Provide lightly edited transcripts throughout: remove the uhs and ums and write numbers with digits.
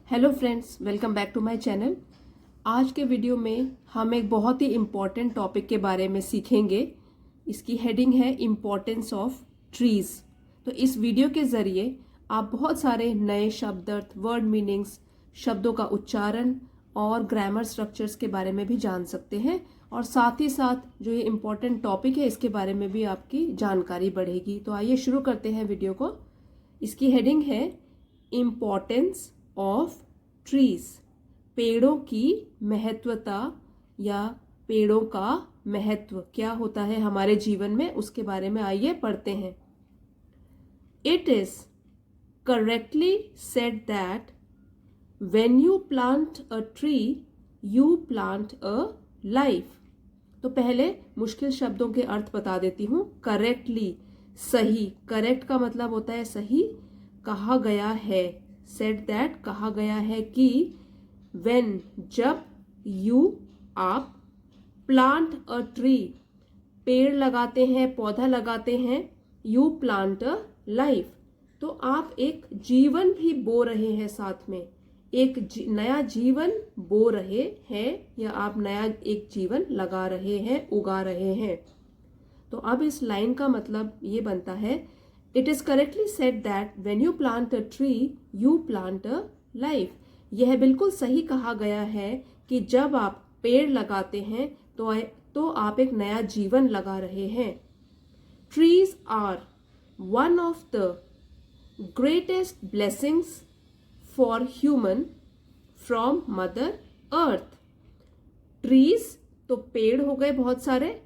Hello friends, welcome back to my channel. आज के video में हम एक बहुत ही इम्पॉर्टेंट टॉपिक के बारे में सीखेंगे। इसकी हेडिंग है इम्पॉर्टेंस ऑफ ट्रीज। तो इस वीडियो के ज़रिए आप बहुत सारे नए शब्दार्थ, वर्ड मीनिंग्स, शब्दों का उच्चारण और ग्रामर स्ट्रक्चर्स के बारे में भी जान सकते हैं और साथ ही साथ जो ये इम्पॉर्टेंट टॉपिक है इसके बारे में भी आपकी जानकारी बढ़ेगी। तो आइए शुरू करते हैं वीडियो को। इसकी हेडिंग है इम्पॉर्टेंस ऑफ ट्रीज, पेड़ों की महत्वता या पेड़ों का महत्व क्या होता है हमारे जीवन में, उसके बारे में आइए पढ़ते हैं। It is correctly said that when you plant a tree you plant a life. तो पहले मुश्किल शब्दों के अर्थ बता देती हूं। करेक्टली, सही। करेक्ट का मतलब होता है सही, कहा गया है। सेड दैट, कहा गया है कि व्हेन, जब, यू, आप, प्लांट अ ट्री, पेड़ लगाते हैं, पौधा लगाते हैं, यू प्लांट अ लाइफ, तो आप एक जीवन भी बो रहे हैं, साथ में एक नया जीवन बो रहे हैं या आप नया एक जीवन लगा रहे हैं, उगा रहे हैं। तो अब इस लाइन का मतलब ये बनता है, it is correctly said that when you plant a tree you plant a life. यह बिल्कुल सही कहा गया है कि जब आप पेड़ लगाते हैं तो आप एक नया जीवन लगा रहे हैं। Trees are one of the greatest blessings for human from mother earth. Trees तो पेड़ हो गए बहुत सारे।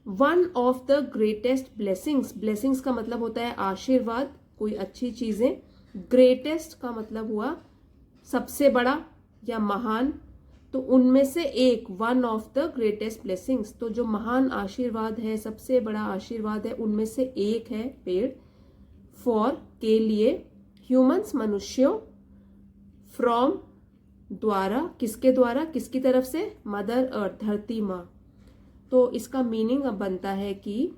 One of the greatest blessings, blessings का मतलब होता है आशीर्वाद, कोई अच्छी चीजें। ग्रेटेस्ट का मतलब हुआ सबसे बड़ा या महान, तो उनमें से एक, one of the greatest blessings, तो जो महान आशीर्वाद है, सबसे बड़ा आशीर्वाद है, उनमें से एक है पेड़। फॉर, के लिए, ह्यूमंस, मनुष्यों, फ्रॉम, द्वारा, किसके द्वारा, किसकी तरफ से, मदर अर्थ, धरती माँ। तो इसका मीनिंग अब बनता है कि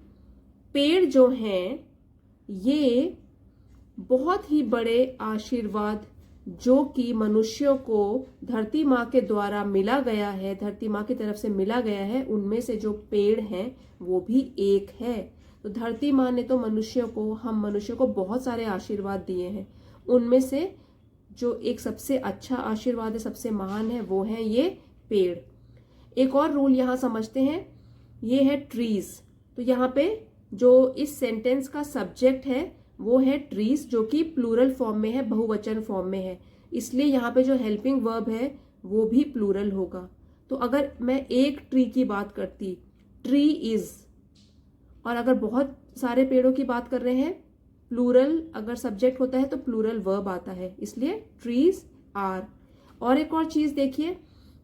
पेड़ जो हैं ये बहुत ही बड़े आशीर्वाद जो कि मनुष्यों को धरती माँ के द्वारा मिला गया है, धरती माँ की तरफ से मिला गया है, उनमें से जो पेड़ हैं वो भी एक है। तो धरती माँ ने तो हम मनुष्यों को बहुत सारे आशीर्वाद दिए हैं, उनमें से जो एक सबसे अच्छा आशीर्वाद है, सबसे महान है, वो है ये पेड़। एक और रूल यहाँ समझते हैं, ये है ट्रीज। तो यहाँ पे जो इस सेंटेंस का सब्जेक्ट है वो है ट्रीज, जो कि प्लूरल फॉर्म में है, बहुवचन फॉर्म में है, इसलिए यहाँ पे जो हेल्पिंग वर्ब है वो भी प्लूरल होगा। तो अगर मैं एक ट्री की बात करती, ट्री इज, और अगर बहुत सारे पेड़ों की बात कर रहे हैं, प्लूरल अगर सब्जेक्ट होता है तो प्लूरल वर्ब आता है, इसलिए ट्रीज आर। और एक और चीज देखिए,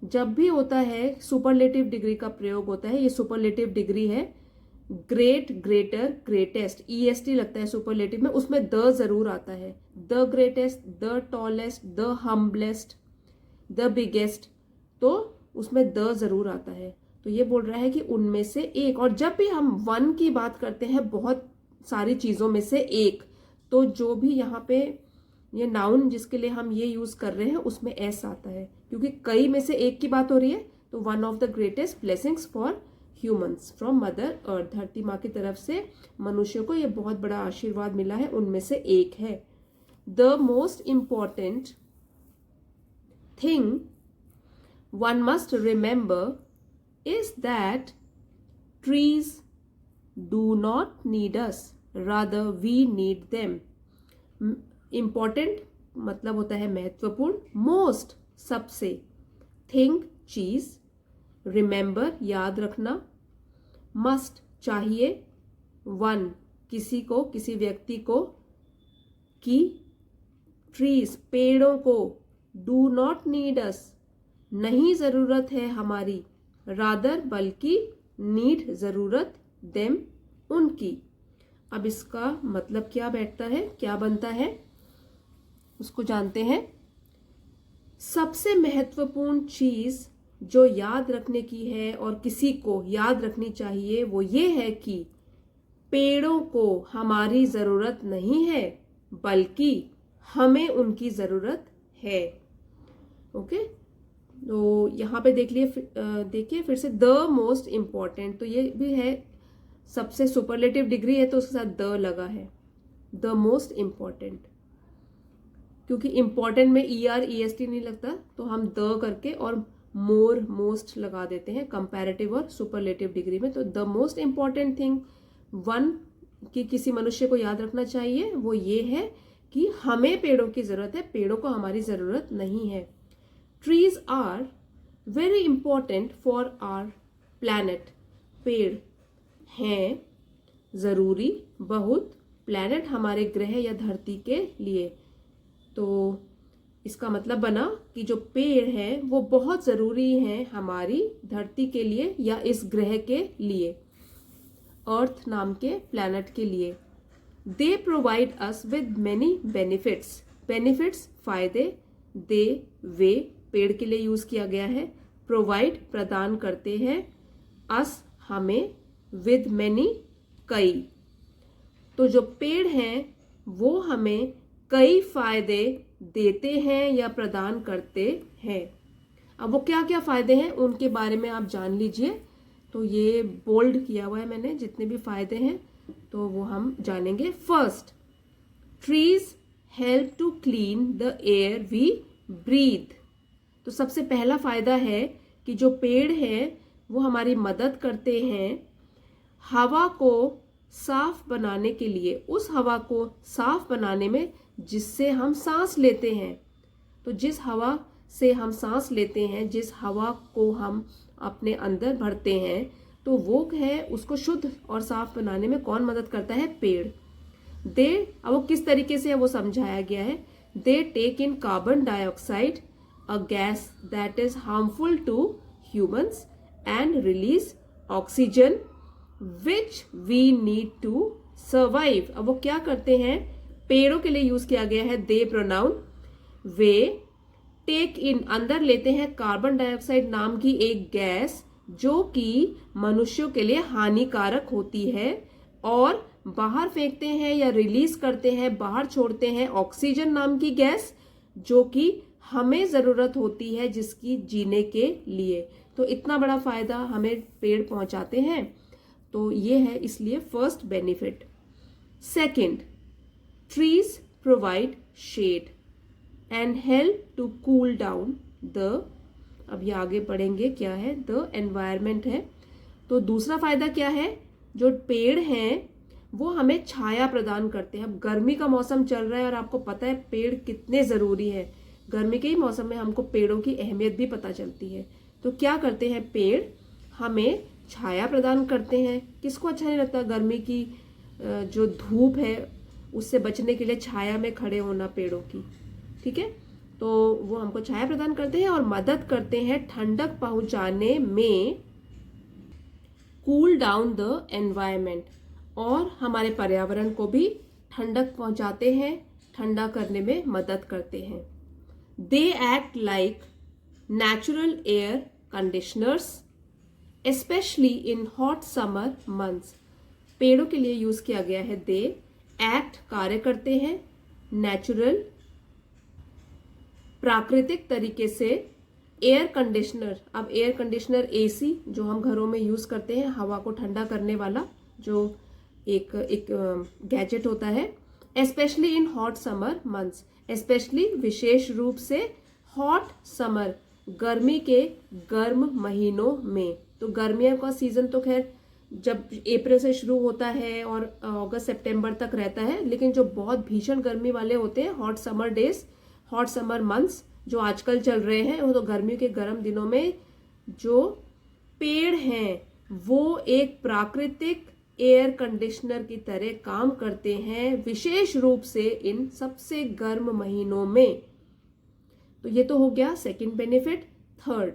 जब भी होता है सुपरलेटिव डिग्री का प्रयोग होता है, ये सुपरलेटिव डिग्री है, ग्रेट, ग्रेटर, ग्रेटेस्ट, ईएसटी लगता है सुपरलेटिव में, उसमें द जरूर आता है। The greatest, the tallest, the humblest, the biggest, तो उसमें द जरूर आता है। तो ये बोल रहा है कि उनमें से एक। और जब भी हम वन की बात करते हैं, बहुत सारी चीजों में से एक, तो जो भी यहाँ पे ये नाउन जिसके लिए हम ये यूज कर रहे हैं उसमें एस आता है, क्योंकि कई में से एक की बात हो रही है। तो one of the greatest blessings for humans from mother अर्थ, धरती माँ की तरफ से मनुष्य को ये बहुत बड़ा आशीर्वाद मिला है, उनमें से एक है। The most important thing one must remember is that trees do not need us, rather we need them. Important मतलब होता है महत्वपूर्ण, मोस्ट सबसे, थिंग चीज, रिमेंबर याद रखना, मस्ट चाहिए, वन किसी को, किसी व्यक्ति को, कि ट्रीज पेड़ों को, डू नॉट नीड अस नहीं जरूरत है हमारी, रादर बल्कि, नीड जरूरत, देम उनकी। अब इसका मतलब क्या बैठता है, क्या बनता है, उसको जानते हैं। सबसे महत्वपूर्ण चीज जो याद रखने की है और किसी को याद रखनी चाहिए वो ये है कि पेड़ों को हमारी जरूरत नहीं है, बल्कि हमें उनकी जरूरत है। ओके, तो यहाँ पे देखिए फिर से द मोस्ट इम्पॉर्टेंट, तो ये भी है सबसे सुपरलेटिव डिग्री है तो उसके साथ द लगा है, द मोस्ट इम्पॉर्टेंट, क्योंकि इम्पॉर्टेंट में ER EST नहीं लगता तो हम द करके और मोर मोस्ट लगा देते हैं कंपैरेटिव और सुपरलेटिव डिग्री में। तो the most important thing one कि किसी मनुष्य को याद रखना चाहिए वो ये है कि हमें पेड़ों की जरूरत है, पेड़ों को हमारी जरूरत नहीं है। Trees are very important for our planet, पेड़ हैं जरूरी बहुत प्लैनेट हमारे ग्रह या धरती के लिए। तो इसका मतलब बना कि जो पेड़ है वो बहुत जरूरी है हमारी धरती के लिए या इस ग्रह के लिए, अर्थ नाम के प्लैनेट के लिए। They provide us with many benefits, benefits फायदे, दे वे पेड़ के लिए यूज किया गया है, प्रोवाइड प्रदान करते हैं, अस हमें, विद मैनी कई। तो जो पेड़ हैं वो हमें कई फायदे देते हैं या प्रदान करते हैं। अब वो क्या क्या फायदे हैं उनके बारे में आप जान लीजिए। तो ये बोल्ड किया हुआ है मैंने, जितने भी फायदे हैं तो वो हम जानेंगे। First, trees help to clean the air we breathe. तो सबसे पहला फायदा है कि जो पेड़ हैं वो हमारी मदद करते हैं हवा को साफ बनाने के लिए, उस हवा को साफ बनाने में जिससे हम सांस लेते हैं। तो जिस हवा से हम सांस लेते हैं, जिस हवा को हम अपने अंदर भरते हैं, तो वो है उसको शुद्ध और साफ बनाने में कौन मदद करता है? पेड़। अब वो किस तरीके से है वो समझाया गया है। They take in carbon dioxide, a gas that is harmful to humans, and release oxygen which we need to survive. अब वो क्या करते हैं? पेड़ों के लिए यूज किया गया है दे प्रोनाउन। वे टेक इन, अंदर लेते हैं कार्बन डाइऑक्साइड नाम की एक गैस जो कि मनुष्यों के लिए हानिकारक होती है, और बाहर फेंकते हैं या रिलीज करते हैं, बाहर छोड़ते हैं ऑक्सीजन नाम की गैस जो कि हमें जरूरत होती है जिसकी जीने के लिए। तो इतना बड़ा फायदा हमें पेड़ पहुंचाते हैं। तो ये है इसलिए first benefit. Second, trees provide shade and help to cool down the, अब ये आगे पढ़ेंगे क्या है, द एनवायरमेंट है। तो दूसरा फायदा क्या है? जो पेड़ हैं वो हमें छाया प्रदान करते हैं। अब गर्मी का मौसम चल रहा है और आपको पता है पेड़ कितने जरूरी है। गर्मी के ही मौसम में हमको पेड़ों की अहमियत भी पता चलती है। तो क्या करते हैं पेड़? हमें छाया प्रदान करते हैं। किसको अच्छा नहीं लगता गर्मी की जो धूप है उससे बचने के लिए छाया में खड़े होना पेड़ों की, ठीक है। तो वो हमको छाया प्रदान करते हैं और मदद करते हैं ठंडक पहुंचाने में, कूल डाउन द एनवायरमेंट, और हमारे पर्यावरण को भी ठंडक पहुंचाते हैं, ठंडा करने में मदद करते हैं। They act like natural air conditioners specially in hot summer months. पेड़ों के लिए यूज किया गया है दे एक्ट, कार्य करते हैं, नेचुरल प्राकृतिक तरीके से, एयर कंडीशनर। अब एयर कंडीशनर AC जो हम घरों में यूज करते हैं हवा को ठंडा करने वाला जो एक गैजेट होता है, specially in hot summer months, specially विशेष रूप से हॉट समर, गर्मी के गर्म महीनों में। तो गर्मियों का सीजन तो खैर जब अप्रैल से शुरू होता है और अगस्त सितंबर तक रहता है, लेकिन जो बहुत भीषण गर्मी वाले होते हैं hot summer days, hot summer months जो आजकल चल रहे हैं, वो तो गर्मियों के गर्म दिनों में जो पेड़ हैं वो एक प्राकृतिक एयर कंडीशनर की तरह काम करते हैं, विशेष रूप से इन सबसे गर्म महीनों में। तो ये तो हो गया second benefit. Third,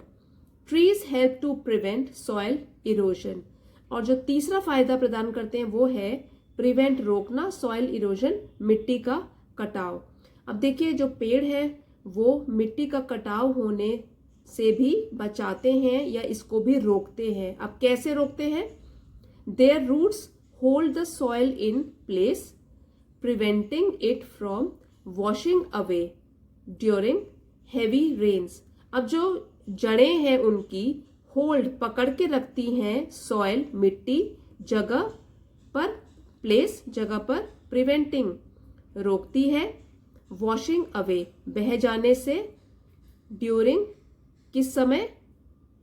trees help to prevent soil erosion, और जो तीसरा फायदा प्रदान करते हैं वो है प्रिवेंट, रोकना, सॉइल इरोजन, मिट्टी का कटाव। अब देखिए जो पेड़ है वो मिट्टी का कटाव होने से भी बचाते हैं या इसको भी रोकते हैं। अब कैसे रोकते हैं? Their roots hold the soil in place, preventing it from washing away during heavy rains. अब जो जड़ें हैं उनकी होल्ड पकड़ के रखती हैं सॉइल मिट्टी जगह पर प्लेस जगह पर प्रिवेंटिंग रोकती है वॉशिंग अवे बह जाने से ड्यूरिंग किस समय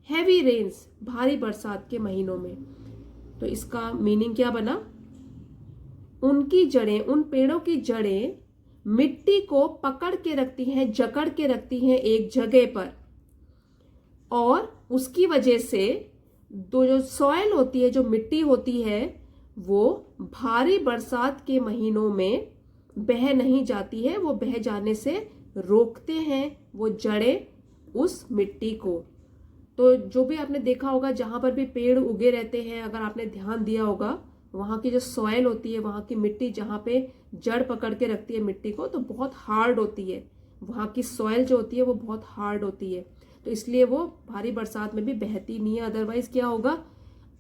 हैवी रेन्स भारी बरसात के महीनों में। तो इसका मीनिंग क्या बना, उनकी जड़ें उन पेड़ों की जड़ें मिट्टी को पकड़ के रखती हैं जकड़ के रखती हैं एक जगह पर और उसकी वजह से जो सॉइल होती है जो मिट्टी होती है वो भारी बरसात के महीनों में बह नहीं जाती है, वो बह जाने से रोकते हैं वो जड़ें उस मिट्टी को। तो जो भी आपने देखा होगा जहां पर भी पेड़ उगे रहते हैं अगर आपने ध्यान दिया होगा वहां की जो सॉइल होती है वहां की मिट्टी जहां पे जड़ पकड़ के रखती है मिट्टी को तो बहुत हार्ड होती है, वहां की सॉइल जो होती है वो बहुत हार्ड होती है तो इसलिए वो भारी बरसात में भी बहती नहीं है। अदरवाइज क्या होगा,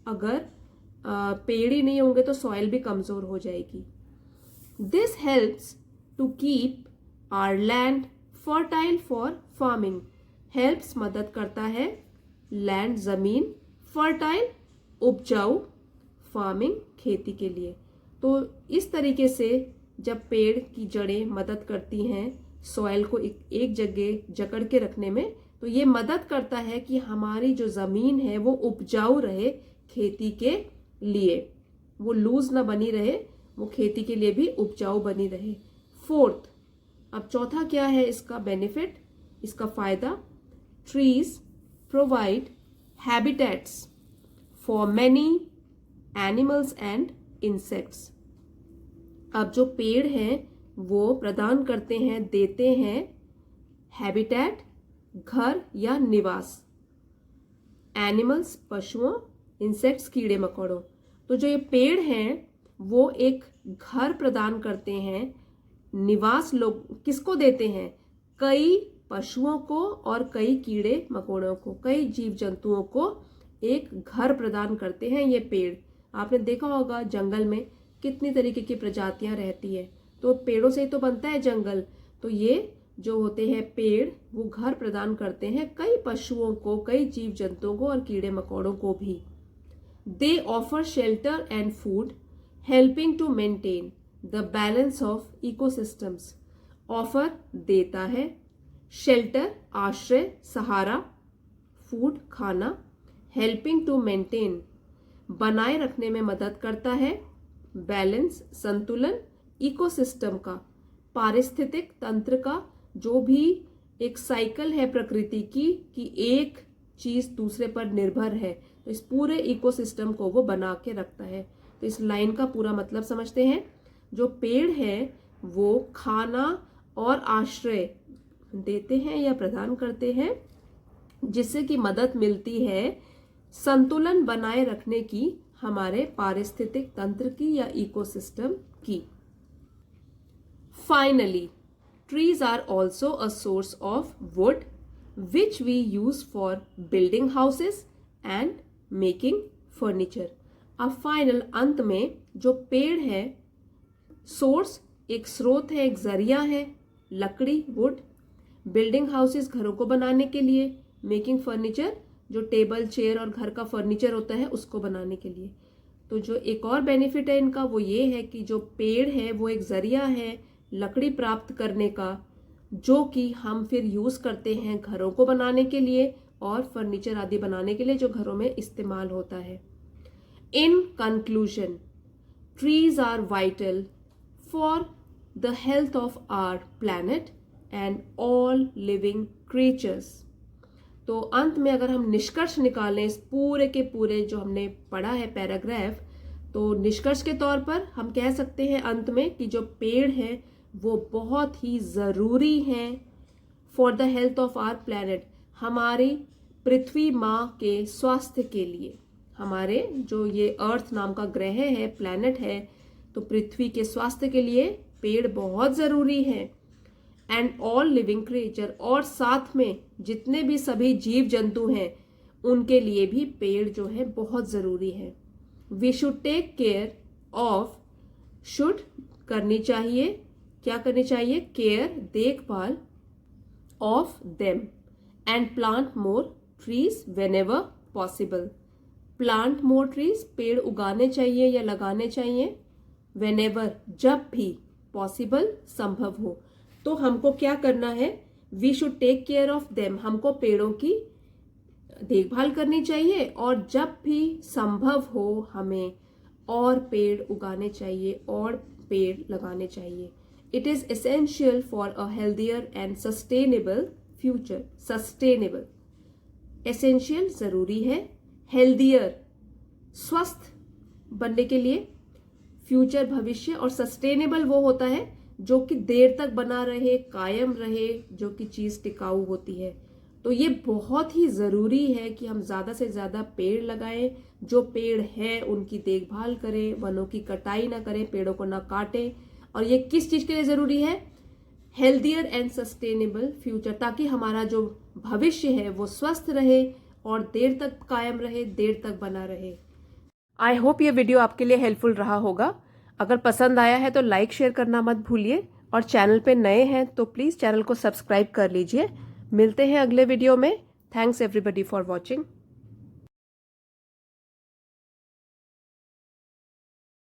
अगर पेड़ ही नहीं होंगे तो सॉइल भी कमजोर हो जाएगी। This helps to keep our land fertile for farming. Helps मदद करता है लैंड जमीन फर्टाइल उपजाऊ फार्मिंग खेती के लिए। तो इस तरीके से जब पेड़ की जड़ें मदद करती हैं सॉइल को एक जगह जकड़ के रखने में तो ये मदद करता है कि हमारी जो जमीन है वो उपजाऊ रहे खेती के लिए, वो लूज ना बनी रहे, वो खेती के लिए भी उपजाऊ बनी रहे। फोर्थ, अब चौथा क्या है इसका बेनिफिट, इसका फायदा, trees provide habitats for many animals and insects. अब जो पेड़ हैं वो प्रदान करते हैं देते हैं हैबिटेट घर या निवास, एनिमल्स पशुओं, इंसेक्ट्स कीड़े मकोड़ों। तो जो ये पेड़ हैं वो एक घर प्रदान करते हैं, निवास लोग किसको देते हैं, कई पशुओं को और कई कीड़े मकोड़ों को, कई जीव जंतुओं को एक घर प्रदान करते हैं ये पेड़। आपने देखा होगा जंगल में कितनी तरीके की प्रजातियां रहती है तो पेड़ों से ही तो बनता है जंगल। तो ये जो होते हैं पेड़ वो घर प्रदान करते हैं कई पशुओं को, कई जीव जंतुओं को और कीड़े मकोड़ों को भी। They offer shelter and food helping to maintain the balance of ecosystems. Offer देता है, शेल्टर आश्रय सहारा, फूड खाना, हेल्पिंग टू मेंटेन बनाए रखने में मदद करता है, बैलेंस संतुलन इकोसिस्टम का पारिस्थितिक तंत्र का, जो भी एक साइकिल है प्रकृति की कि एक चीज दूसरे पर निर्भर है तो इस पूरे इकोसिस्टम को वो बना के रखता है। तो इस लाइन का पूरा मतलब समझते हैं, जो पेड़ है वो खाना और आश्रय देते हैं या प्रदान करते हैं जिससे कि मदद मिलती है संतुलन बनाए रखने की हमारे पारिस्थितिक तंत्र की या इकोसिस्टम की। Finally, trees are also a source of wood which we use for building houses and making furniture। अब फाइनल अंत में जो पेड़ है सोर्स एक स्रोत है, एक जरिया है, लकड़ी वुड, बिल्डिंग हाउसेस घरों को बनाने के लिए, मेकिंग फर्नीचर जो टेबल चेयर और घर का फर्नीचर होता है उसको बनाने के लिए। तो जो एक और बेनिफिट है इनका वो ये है कि जो पेड़ है वो एक जरिया है लकड़ी प्राप्त करने का जो कि हम फिर यूज करते हैं घरों को बनाने के लिए और फर्नीचर आदि बनाने के लिए जो घरों में इस्तेमाल होता है। In conclusion, trees are vital for the health of our planet and all living creatures. तो अंत में अगर हम निष्कर्ष निकालें इस पूरे के पूरे जो हमने पढ़ा है पैराग्राफ, तो निष्कर्ष के तौर पर हम कह सकते हैं अंत में कि जो पेड़ है वो बहुत ही ज़रूरी हैं for the health of our planet, हमारी पृथ्वी माँ के स्वास्थ्य के लिए। हमारे जो ये अर्थ नाम का ग्रह है, प्लैनेट है, तो पृथ्वी के स्वास्थ्य के लिए पेड़ बहुत ज़रूरी है। एंड ऑल लिविंग क्रिएचर, और साथ में जितने भी सभी जीव जंतु हैं उनके लिए भी पेड़ जो है बहुत ज़रूरी है। We should take care of, should करनी चाहिए, क्या करनी चाहिए, केयर देखभाल, of them and plant more trees whenever possible. Plant more trees, पेड़ उगाने चाहिए या लगाने चाहिए, whenever, जब भी, पॉसिबल, संभव हो। तो हमको क्या करना है, we should take care of them, हमको पेड़ों की देखभाल करनी चाहिए और जब भी संभव हो हमें और पेड़ उगाने चाहिए और पेड़ लगाने चाहिए। It is essential for a healthier and sustainable future. Sustainable, essential, जरूरी है, हेल्दियर, स्वस्थ बनने के लिए, फ्यूचर, भविष्य, और सस्टेनेबल वो होता है जो कि देर तक बना रहे, कायम रहे, जो कि चीज टिकाऊ होती है। तो ये बहुत ही जरूरी है कि हम ज्यादा से ज्यादा पेड़ लगाएं, जो पेड़ हैं उनकी देखभाल करें, वनों की कटाई ना करें, पेड़ों को ना काटें। और ये किस चीज के लिए जरूरी है, हेल्दियर एंड सस्टेनेबल फ्यूचर, ताकि हमारा जो भविष्य है वो स्वस्थ रहे और देर तक कायम रहे, देर तक बना रहे। आई होप ये वीडियो आपके लिए हेल्पफुल रहा होगा। अगर पसंद आया है तो लाइक शेयर करना मत भूलिए और चैनल पे नए हैं तो प्लीज़ चैनल को सब्सक्राइब कर लीजिए। मिलते हैं अगले वीडियो में। Thanks everybody for watching.